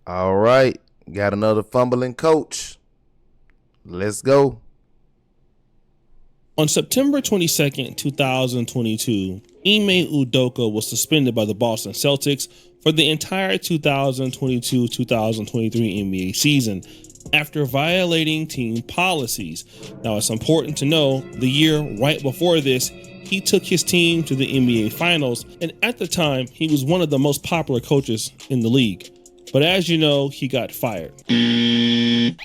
All right. Got another fumbling coach. Let's go. On September 22nd, 2022, Ime Udoka was suspended by the Boston Celtics for the entire 2022-2023 NBA season after violating team policies. Now, it's important to know the year right before this, he took his team to the NBA Finals, and at the time, he was one of the most popular coaches in the league. But as you know, he got fired. He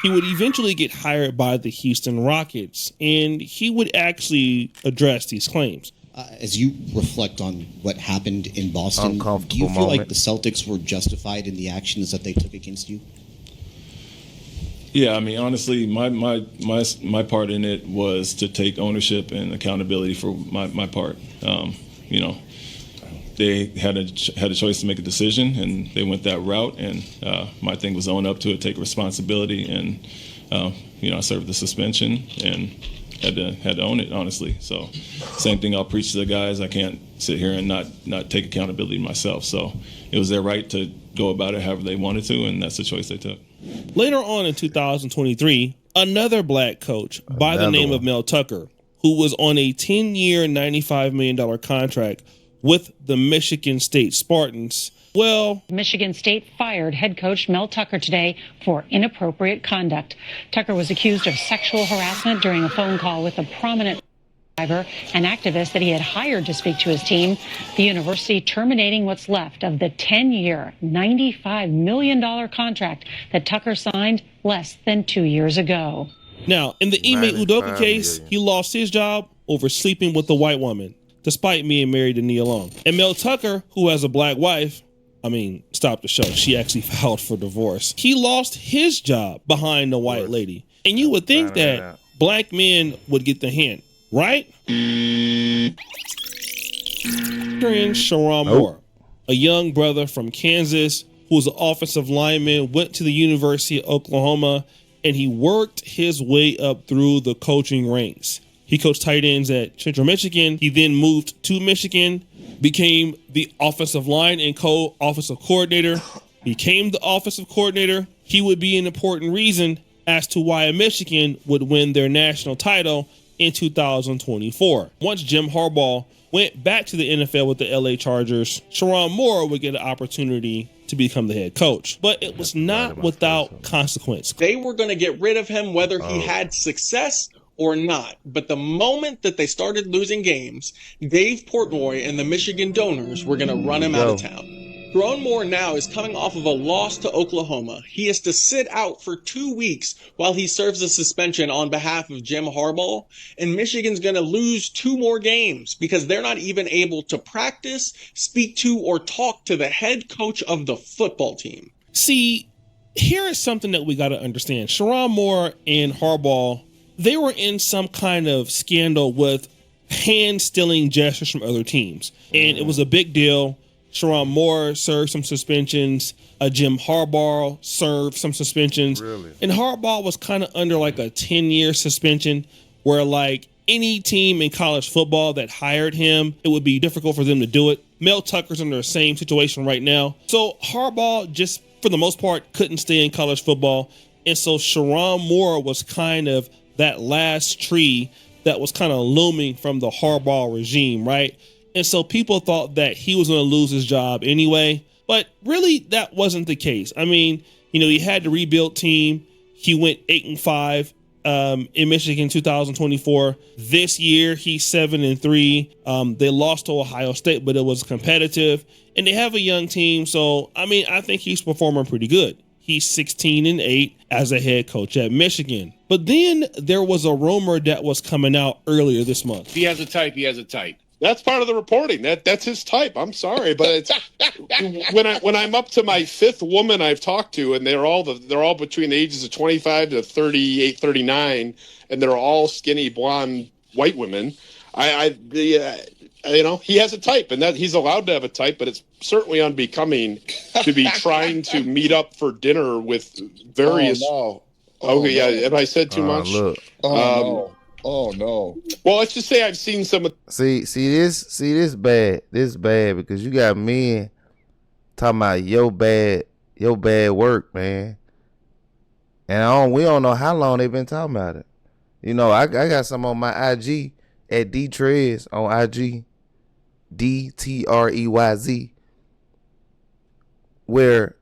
would eventually get hired by the Houston Rockets, and he would actually address these claims. As you reflect on what happened in Boston, do you feel like the Celtics were justified in the actions that they took against you? Yeah, I mean, honestly, my part in it was to take ownership and accountability for my part. You know, they had a choice to make a decision, and they went that route. And my thing was own up to it, take responsibility, and you know, I served the suspension and had to own it, honestly. So, same thing I'll preach to the guys. I can't sit here and not take accountability myself. So, it was their right to go about it however they wanted to, and that's the choice they took. Later on in 2023, another black coach by the name of Mel Tucker, who was on a 10-year, $95 million contract with the Michigan State Spartans. Well, Michigan State fired head coach Mel Tucker today for inappropriate conduct. Tucker was accused of sexual harassment during a phone call with a prominent driver and activist that he had hired to speak to his team. The university terminating what's left of the 10-year, $95 million contract that Tucker signed less than 2 years ago. Now, in the Ime Udoka case, he lost his job over sleeping with a white woman, despite being married to Nia Long. And Mel Tucker, who has a black wife, stop the show. She actually filed for divorce. He lost his job behind the white lady. And you would think that black men would get the hint, right? Sherrone Moore, a young brother from Kansas who was an offensive lineman, went to the University of Oklahoma, and he worked his way up through the coaching ranks. He coached tight ends at Central Michigan. He then moved to Michigan, became the offensive line and co-offensive coordinator, became the offensive coordinator. He would be an important reason as to why Michigan would win their national title in 2024. Once Jim Harbaugh went back to the NFL with the LA Chargers, Sherrone Moore would get an opportunity to become the head coach. But it was not without consequence. They were going to get rid of him whether he had success or not. But the moment that they started losing games, Dave Portnoy and the Michigan Donors were going to run him out of town. Sherrone Moore now is coming off of a loss to Oklahoma. He has to sit out for 2 weeks while he serves a suspension on behalf of Jim Harbaugh. And Michigan's going to lose 2 more games because they're not even able to practice, speak to, or talk to the head coach of the football team. See, here is something that we got to understand. Sherrone Moore and Harbaugh, they were in some kind of scandal with hand-stealing gestures from other teams. And it was a big deal. Sherrone Moore served some suspensions. Jim Harbaugh served some suspensions. Really? And Harbaugh was kind of under like a 10-year suspension where like any team in college football that hired him, it would be difficult for them to do it. Mel Tucker's under the same situation right now. So Harbaugh just, for the most part, couldn't stay in college football. And so Sherrone Moore was kind of that last tree that was kind of looming from the Harbaugh regime, right? And so people thought that he was going to lose his job anyway, but really that wasn't the case. I mean, you know, he had the rebuild team. He went 8-5 in Michigan 2024. This year he's 7-3. They lost to Ohio State, but it was competitive, and they have a young team. So, I mean, I think he's performing pretty good. He's 16-8 as a head coach at Michigan. But then there was a rumor that was coming out earlier this month. He has a type. He has a type. That's part of the reporting. That's his type. I'm sorry, but it's when I'm up to my 5th woman I've talked to, and they're all between the ages of 25 to 38, 39, and they're all skinny blonde white women. You know, he has a type, and that he's allowed to have a type, but it's certainly unbecoming to be trying to meet up for dinner with various. Oh, no. Okay, yeah. Have I said too much? Look. No. Oh no. Well, let's just say I've seen some of. See this bad. This bad because you got men talking about your bad work, man. And we don't know how long they've been talking about it. You know, I got some on my IG at DTrez on IG, DTREYZ, where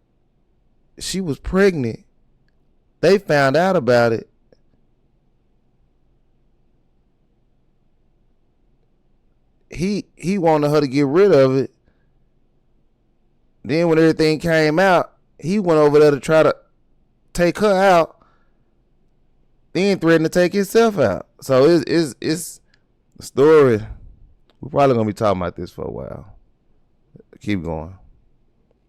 she was pregnant. They found out about it. He wanted her to get rid of it. Then when everything came out, he went over there to try to take her out. Then threatened to take himself out. So it's a story. We're probably gonna be talking about this for a while. Keep going.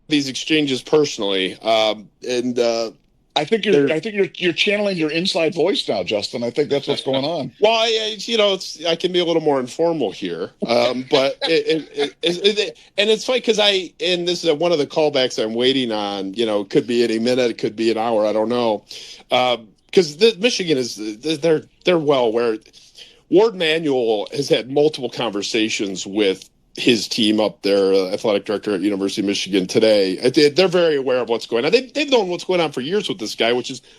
These exchanges personally, and I think you're channeling your inside voice now, Justin. I think that's what's going on. Well, I can be a little more informal here, but and it's funny because this is one of the callbacks I'm waiting on. You know, it could be any minute, it could be an hour, I don't know, because Michigan they're well aware. Ward Manuel has had multiple conversations with his team up there, athletic director at University of Michigan today. They're very aware of what's going on. They've known what's going on for years with this guy,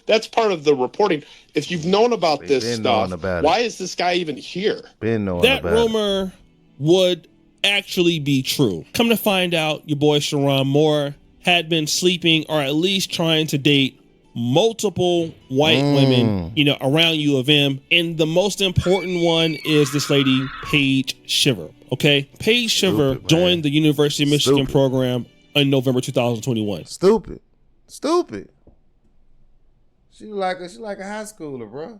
that's part of the reporting. If you've known about this stuff, why is this guy even here? That rumor would actually be true. Come to find out, your boy Sherrone Moore had been sleeping or at least trying to date multiple white women, around U of M. And the most important one is this lady, Paige Shiver. Okay, Paige Shiver joined the University of Michigan program in November 2021. Stupid. She like a high schooler, bro.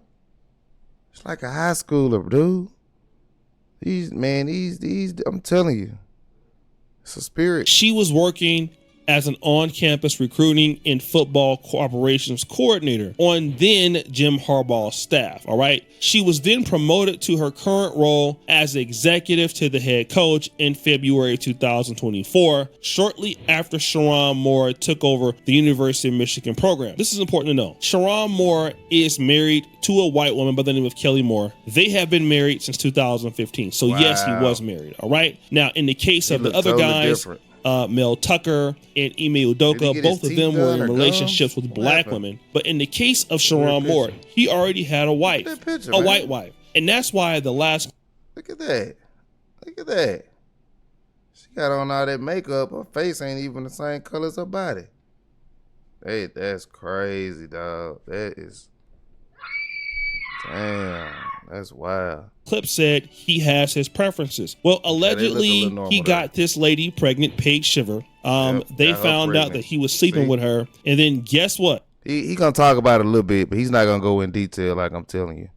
She's like a high schooler, dude. These I'm telling you, it's a spirit. She was working as an on-campus recruiting and football operations coordinator on then Jim Harbaugh's staff, all right? She was then promoted to her current role as executive to the head coach in February 2024, shortly after Sherrone Moore took over the University of Michigan program. This is important to know. Sherrone Moore is married to a white woman by the name of Kelly Moore. They have been married since 2015. So yes, he was married, all right? Now, in the case of the other guys, Mel Tucker and Ime Udoka, both of them were in relationships with black women. But in the case of Sherrone Moore, he already had a wife, white wife. And that's why the last... Look at that. She got on all that makeup. Her face ain't even the same color as her body. Hey, that's crazy, dog. That is... Damn, that's wild. Clip said he has his preferences. Well, allegedly, he got this lady pregnant, Paige Shiver. They found out that he was sleeping with her. And then guess what? He gonna talk about it a little bit, but he's not gonna go in detail like I'm telling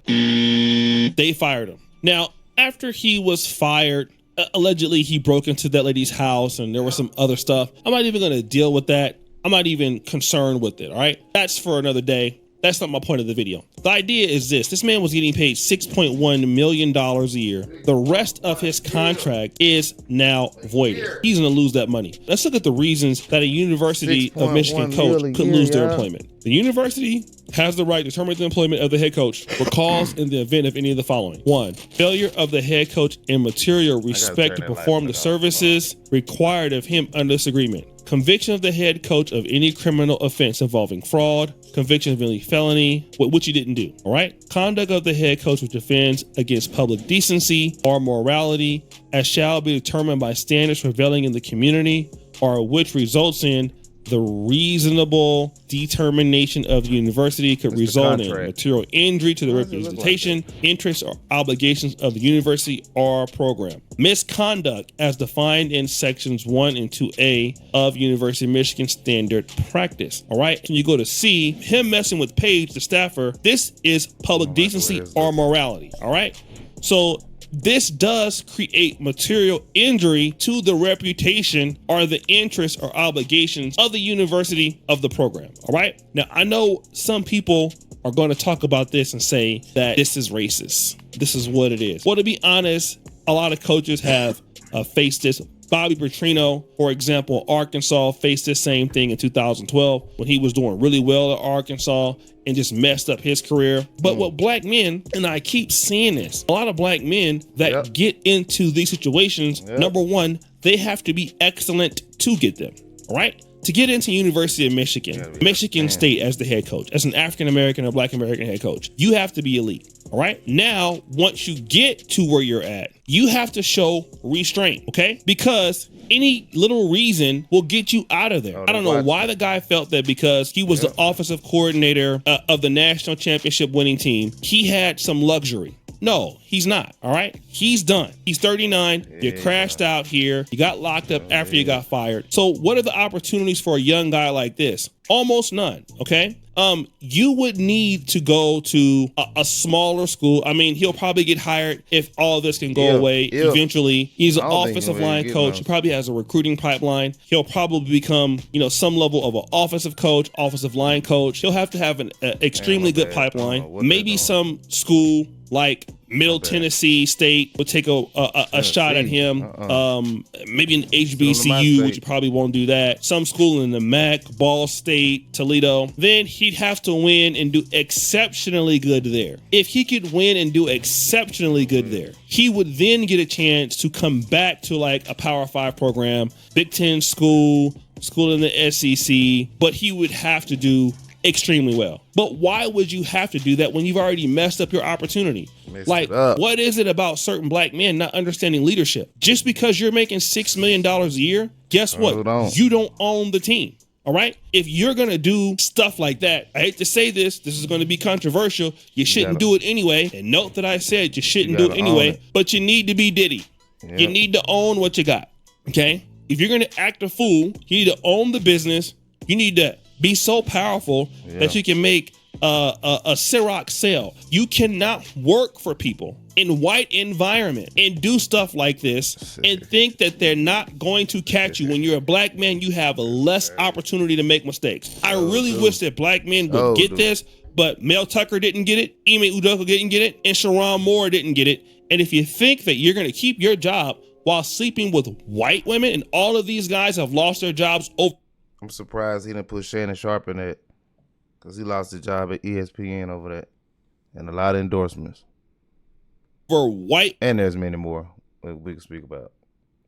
you. They fired him. Now, after he was fired, allegedly he broke into that lady's house and there was some other stuff. I'm not even gonna deal with that. I'm not even concerned with it, all right? That's for another day. That's not my point of the video. The idea is this man was getting paid $6.1 million a year. The rest of his contract is now voided. He's gonna lose that money. Let's look at the reasons that a University of Michigan coach could lose their employment. The university has the right to terminate the employment of the head coach for cause in the event of any of the following. 1, failure of the head coach in material respect to perform the services required of him under this agreement. Conviction of the head coach of any criminal offense involving fraud, conviction of any felony, which he didn't do, all right? Conduct of the head coach which offends against public decency or morality, as shall be determined by standards prevailing in the community, or which results in the reasonable determination of the university could result in material injury to the representation, interests, or obligations of the university or program. Misconduct as defined in sections 1 and 2A of University of Michigan standard practice. All right. When you go to C, him messing with Paige, the staffer, this is public decency or morality. All right. So this does create material injury to the reputation or the interests or obligations of the university of the program. All right. Now, I know some people are going to talk about this and say that this is racist. This is what it is. Well, to be honest, a lot of coaches have faced this. Bobby Petrino, for example, Arkansas faced this same thing in 2012 when he was doing really well at Arkansas and just messed up his career. But what black men, and I keep seeing this, a lot of black men that get into these situations, number one, they have to be excellent to get them. All right. To get into University of Michigan, Michigan State as the head coach, as an African American or Black American head coach, you have to be elite. All right. Now, once you get to where you're at, you have to show restraint. Okay. Because any little reason will get you out of there. I don't know why the guy felt that because he was the offensive coordinator of the national championship winning team, he had some luxury. No, he's not. All right. He's done. He's 39. You crashed out here. You got locked up after you got fired. So what are the opportunities for a young guy like this? Almost none. Okay. You would need to go to a smaller school. I mean, he'll probably get hired if all this can go away eventually. He's an offensive line coach. He probably has a recruiting pipeline. He'll probably become, some level of an offensive coach, offensive line coach. He'll have to have an extremely good pipeline. Maybe some school like Middle Tennessee State would take a shot at him. Maybe an HBCU, which you probably won't do that. Some school in the MAC, Ball State, Toledo. Then he'd have to win and do exceptionally good there. If he could win and do exceptionally good there, he would then get a chance to come back to like a Power 5 program, Big Ten school in the SEC, but he would have to do extremely well. But why would you have to do that when you've already messed up your opportunity? What is it about certain black men not understanding leadership? Just because you're making $6 million a year, guess what? You don't own the team. All right. If you're going to do stuff like that, I hate to say this is going to be controversial. You shouldn't do it anyway. And note that I said you shouldn't do it anyway, but you need to be Diddy. Yep. You need to own what you got. Okay. If you're going to act a fool, you need to own the business. You need to be so powerful that you can make a Ciroc sale. You cannot work for people in white environment and do stuff like this and think that they're not going to catch you. When you're a black man, you have less opportunity to make mistakes. I really wish that black men would get this, but Mel Tucker didn't get it, Ime Udoka didn't get it, and Sherrone Moore didn't get it. And if you think that you're going to keep your job while sleeping with white women, and all of these guys have lost their jobs over. I'm surprised he didn't put Shannon Sharp in that, because he lost his job at ESPN over that, and a lot of endorsements. For white, and there's many more we can speak about,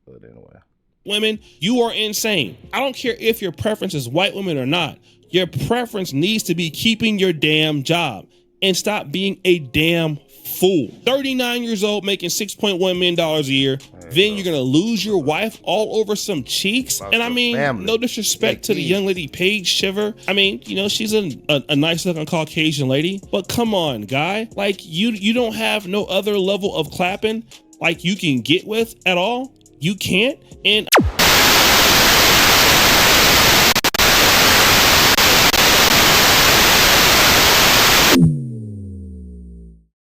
but anyway. Women, you are insane. I don't care if your preference is white women or not. Your preference needs to be keeping your damn job and stop being a damn fool. 39 years old, making $6.1 million a year. Then you're going to lose your wife all over some cheeks. And I mean, no disrespect to the young lady, Paige Shiver. I mean, she's a nice looking Caucasian lady, but come on, guy. Like you don't have no other level of clapping like you can get with at all. You can't. And